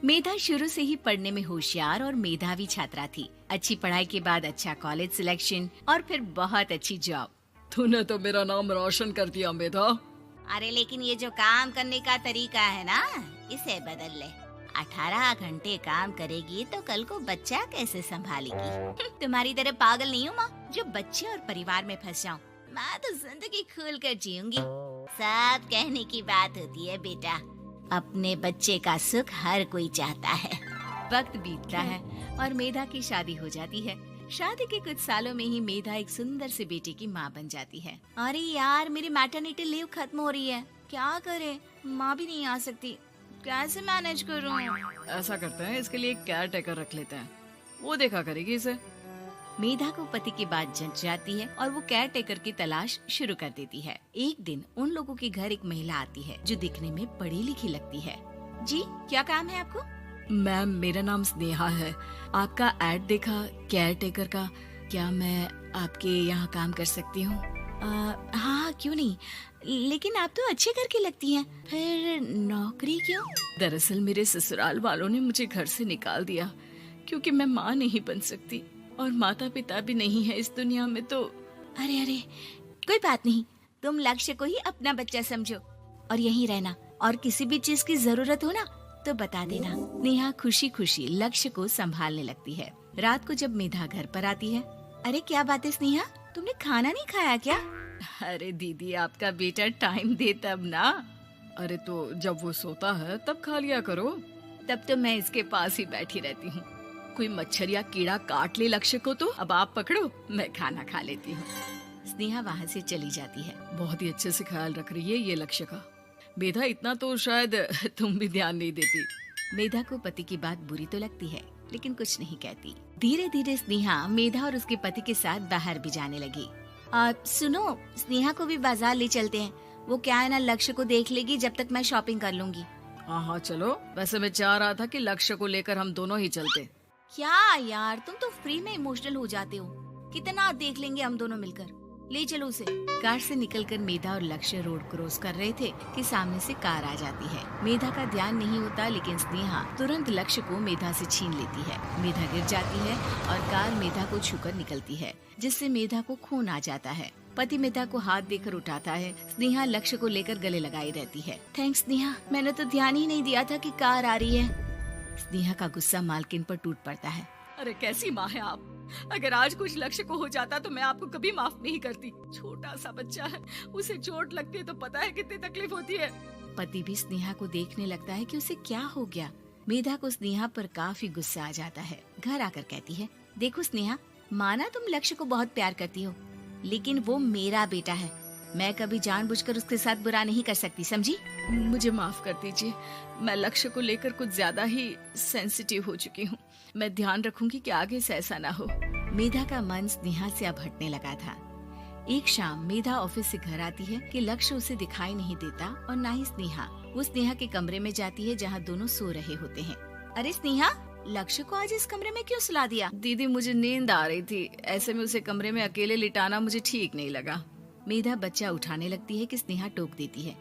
मेधा शुरू से ही पढ़ने में होशियार और मेधावी छात्रा थी। अच्छी पढ़ाई के बाद अच्छा कॉलेज सिलेक्शन और फिर बहुत अच्छी जॉब। तूने तो मेरा नाम रोशन कर दिया मेधा। अरे लेकिन ये जो काम करने का तरीका है ना, इसे बदल ले। 18 घंटे काम करेगी तो कल को बच्चा कैसे संभालेगी? तुम्हारी तरह पागल नहीं हूँ माँ, जो बच्चे और परिवार में फंस जाऊँ। मैं तो जिंदगी खुल कर जीऊंगी। सब कहने की बात होती है बेटा, अपने बच्चे का सुख हर कोई चाहता है। वक्त बीतता है और मेधा की शादी हो जाती है। शादी के कुछ सालों में ही मेधा एक सुंदर से बेटे की माँ बन जाती है। अरे यार, मेरी मैटरनिटी लीव खत्म हो रही है, क्या करे? माँ भी नहीं आ सकती, कैसे मैनेज करूँ? ऐसा करते हैं, इसके लिए एक केयर टेकर रख लेते हैं, वो देखा करेगी इसे। मेधा को पति की बात जंच जाती है और वो केयर टेकर की तलाश शुरू कर देती है। एक दिन उन लोगों के घर एक महिला आती है जो दिखने में पढ़ी लिखी लगती है। जी, क्या काम है आपको? मैम, मेरा नाम स्नेहा है। आपका एड देखा केयर टेकर का, क्या मैं आपके यहाँ काम कर सकती हूँ? हाँ, क्यों नहीं, लेकिन आप तो अच्छे घर की लगती हैं, फिर नौकरी क्यों? दरअसल मेरे ससुराल वालों ने मुझे घर से निकाल दिया क्योंकि मैं माँ नहीं बन सकती और माता पिता भी नहीं है इस दुनिया में। तो अरे अरे, कोई बात नहीं, तुम लक्ष्य को ही अपना बच्चा समझो और यहीं रहना, और किसी भी चीज की जरूरत हो ना तो बता देना। नेहा खुशी खुशी लक्ष्य को संभालने लगती है। रात को जब मेधा घर पर आती है, अरे क्या बात है स्नेहा, तुमने खाना नहीं खाया क्या? अरे दीदी, आपका बेटा टाइम दे तब ना। अरे तो जब वो सोता है तब खा लिया करो। तब तो मैं इसके पास ही बैठी रहती हूँ। कोई मच्छर या कीड़ा काट ले लक्ष्य को तो अब आप पकड़ो, मैं खाना खा लेती हूँ। स्नेहा वहाँ से चली जाती है। बहुत ही अच्छे से ख्याल रख रही है ये लक्ष्य का। मेधा, इतना तो शायद तुम भी ध्यान नहीं देती। मेधा को पति की बात बुरी तो लगती है लेकिन कुछ नहीं कहती। धीरे धीरे स्नेहा मेधा और उसके पति के साथ बाहर भी जाने लगी। सुनो, स्नेहा को भी बाजार ले चलते हैं, वो क्या है ना, लक्ष्य को देख लेगी जब तक मैं शॉपिंग कर लूंगी। हाँ चलो, वैसे मैं चाह रहा था कि लक्ष्य को लेकर हम दोनों ही चलते। क्या यार, तुम तो फ्री में इमोशनल हो जाते हो, कितना देख लेंगे हम दोनों मिलकर, ले चलो उसे। कार से निकलकर मेधा और लक्ष्य रोड क्रॉस कर रहे थे कि सामने से कार आ जाती है। मेधा का ध्यान नहीं होता लेकिन स्नेहा तुरंत लक्ष्य को मेधा से छीन लेती है। मेधा गिर जाती है और कार मेधा को छूकर निकलती है, जिससे मेधा को खून आ जाता है। पति मेधा को हाथ देकर उठाता है। स्नेहा लक्ष्य को लेकर गले लगाई रहती है। थैंक्स स्नेहा, मैंने तो ध्यान ही नहीं दिया था कि कार आ रही है। स्नेहा का गुस्सा मालकिन पर टूट पड़ता है। अरे कैसी माँ है आप, अगर आज कुछ लक्ष्य को हो जाता तो मैं आपको कभी माफ नहीं करती। छोटा सा बच्चा है, उसे चोट लगती है तो पता है कितनी तकलीफ होती है। पति भी स्नेहा को देखने लगता है कि उसे क्या हो गया। मेधा को स्नेहा पर काफी गुस्सा आ जाता है। घर आकर कहती है, देखो स्नेहा, माना तुम लक्ष्य को बहुत प्यार करती हो, लेकिन वो मेरा बेटा है, मैं कभी जानबूझकर उसके साथ बुरा नहीं कर सकती, समझी? मुझे माफ कर दीजिए, मैं लक्ष्य को लेकर कुछ ज्यादा ही सेंसिटिव हो चुकी हूँ। मैं ध्यान रखूंगी कि आगे से ऐसा ना हो। मेधा का मन स्नेहा से अब हटने लगा था। एक शाम मेधा ऑफिस से घर आती है कि लक्ष्य उसे दिखाई नहीं देता और ना ही स्नेहा। वो स्नेहा के कमरे में जाती है जहाँ दोनों सो रहे होते हैं। अरे स्नेहा, लक्ष्य को आज इस कमरे में क्यों सुला दिया? दीदी, मुझे नींद आ रही थी, ऐसे में उसे कमरे में अकेले लिटाना मुझे ठीक नहीं लगा। मेधा बच्चा उठाने लगती है कि स्नेहा टोक देती है।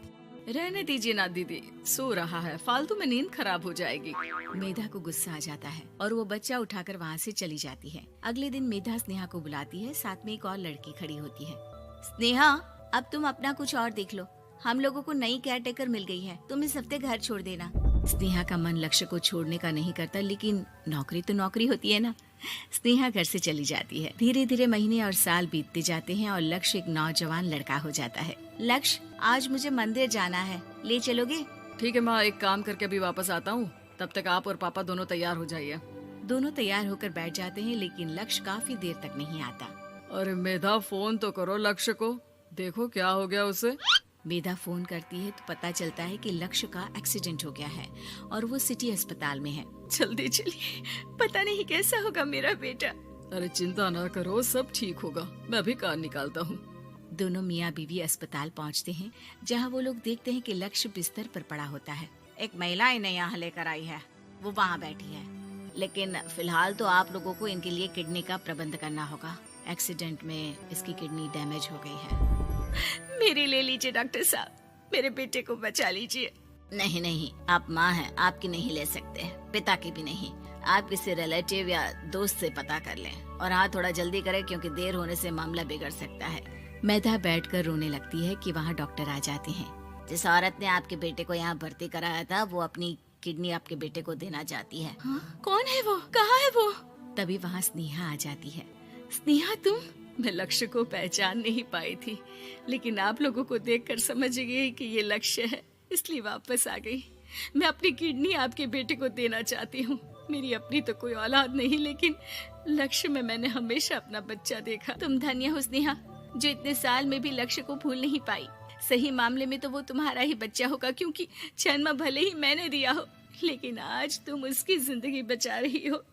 रहने दीजिए ना दीदी, सो रहा है, फालतू में नींद खराब हो जाएगी। मेधा को गुस्सा आ जाता है और वो बच्चा उठाकर वहाँ से चली जाती है। अगले दिन मेधा स्नेहा को बुलाती है, साथ में एक और लड़की खड़ी होती है। स्नेहा, अब तुम अपना कुछ और देख लो, हम लोगों को नई केयर टेकर मिल गई है, तुम इस हफ्ते घर छोड़ देना। स्नेहा का मन लक्ष्य को छोड़ने का नहीं करता, लेकिन नौकरी तो नौकरी होती है ना। स्नेहा घर से चली जाती है। धीरे धीरे महीने और साल बीतते जाते हैं और लक्ष्य एक नौजवान लड़का हो जाता है। लक्ष्य, आज मुझे मंदिर जाना है, ले चलोगे? ठीक है माँ, एक काम करके अभी वापस आता हूँ, तब तक आप और पापा दोनों तैयार हो जाइए। दोनों तैयार होकर बैठ जाते हैं लेकिन लक्ष्य काफी देर तक नहीं आता। अरे मेधा, फोन तो करो लक्ष्य को, देखो क्या हो गया उसे। मेधा फोन करती है तो पता चलता है कि लक्ष्य का एक्सीडेंट हो गया है और वो सिटी अस्पताल में है। जल्दी चलिए, पता नहीं कैसा होगा मेरा बेटा। अरे चिंता ना करो, सब ठीक होगा, मैं अभी कार निकालता हूँ। दोनों मियाँ बीवी अस्पताल पहुँचते हैं जहाँ वो लोग देखते हैं कि लक्ष्य बिस्तर पर पड़ा होता है। एक महिला इन्हें यहाँ लेकर आई है, वो वहाँ बैठी है, लेकिन फिलहाल तो आप लोगों को इनके लिए किडनी का प्रबंध करना होगा। एक्सीडेंट में इसकी किडनी डैमेज हो गई है। मेरी ले लीजिए डॉक्टर साहब, मेरे बेटे को बचा लीजिए। नहीं नहीं, आप माँ हैं, आपकी नहीं ले सकते, पिता की भी नहीं। आप किसी रिलेटिव या दोस्त से पता कर लें, और हाँ थोड़ा जल्दी करें क्योंकि देर होने से मामला बिगड़ सकता है। मेधा बैठकर रोने लगती है कि वहाँ डॉक्टर आ जाते हैं। जिस औरत ने आपके बेटे को यहाँ भर्ती कराया था वो अपनी किडनी आपके बेटे को देना चाहती है। हाँ? कौन है वो? कहाँ है वो? तभी वहाँ स्नेहा आ जाती है। स्नेहा तुम? मैं लक्ष्य को पहचान नहीं पाई थी, लेकिन आप लोगों को देखकर समझ गई कि ये लक्ष्य है, इसलिए वापस आ गई। मैं अपनी किडनी आपके बेटे को देना चाहती हूँ। मेरी अपनी तो कोई औलाद नहीं, लेकिन लक्ष्य में मैंने हमेशा अपना बच्चा देखा। तुम धन्य हो स्नेहा, जो इतने साल में भी लक्ष्य को भूल नहीं पाई। सही मामले में तो वो तुम्हारा ही बच्चा होगा, क्योंकि जन्म भले ही मैंने दिया हो, लेकिन आज तुम उसकी जिंदगी बचा रही हो।